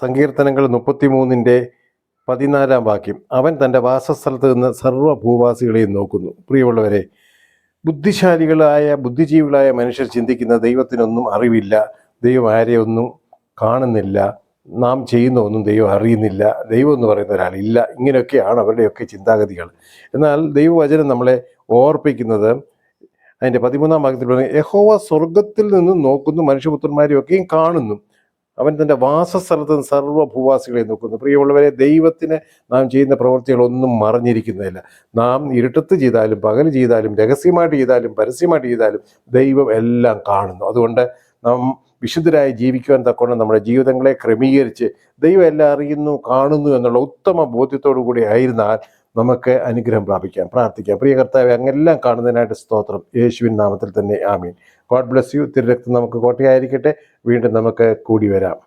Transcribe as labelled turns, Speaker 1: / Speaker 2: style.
Speaker 1: സങ്കീർത്തനങ്ങൾ 33:14 അവൻ തൻ്റെ വാസസ്ഥലത്ത് നിന്ന് സർവ്വഭൂവാസികളെയും നോക്കുന്നു. പ്രിയമുള്ളവരെ, ബുദ്ധിജീവികളായ മനുഷ്യർ ചിന്തിക്കുന്ന ദൈവത്തിനൊന്നും അറിവില്ല, ദൈവം ആരെയൊന്നും കാണുന്നില്ല, നാം ചെയ്യുന്ന ഒന്നും ദൈവം അറിയുന്നില്ല, ദൈവം എന്ന് പറയുന്ന ഒരാളില്ല, ഇങ്ങനെയൊക്കെയാണ് അവരുടെയൊക്കെ ചിന്താഗതികൾ. എന്നാൽ ദൈവവചനം നമ്മളെ ഓർപ്പിക്കുന്നത് അതിൻ്റെ 13-ാം വാക്യത്തിൽ പറയുന്നത്, യഹോവ സ്വർഗത്തിൽ നിന്ന് നോക്കുന്നു, മനുഷ്യപുത്രന്മാരെയൊക്കെയും കാണുന്നു, അവൻ തൻ്റെ വാസസ്ഥലത്ത് നിന്ന് സർവ്വഭൂവാസികളെ നോക്കുന്നു. പ്രിയമുള്ളവരെ, ദൈവത്തിന് നാം ചെയ്യുന്ന പ്രവൃത്തികളൊന്നും മറഞ്ഞിരിക്കുന്നതല്ല. നാം ഇരുട്ടത്ത് ചെയ്താലും പകൽ ചെയ്താലും രഹസ്യമായിട്ട് ചെയ്താലും പരസ്യമായിട്ട് ചെയ്താലും ദൈവം എല്ലാം കാണുന്നു. അതുകൊണ്ട് നാം വിശുദ്ധരായി ജീവിക്കുവാൻ തക്കവണ്ണം നമ്മുടെ ജീവിതങ്ങളെ ക്രമീകരിച്ച് ദൈവം എല്ലാം അറിയുന്നു, കാണുന്നു എന്നുള്ള ഉത്തമ ബോധ്യത്തോടു കൂടി ആയിരുന്നാൽ നമുക്ക് അനുഗ്രഹം പ്രാർത്ഥിക്കാം. പ്രിയ കർത്താവേ, അങ്ങെല്ലാം കാണുന്നതിനായിട്ട് സ്തോത്രം. യേശുവിൻ നാമത്തിൽ തന്നെ ആമീൻ. God bless you. തിരുരക്തം നമുക്ക് കോട്ടയായിരിക്കട്ടെ. വീണ്ടും നമുക്ക് കൂടി വരാം.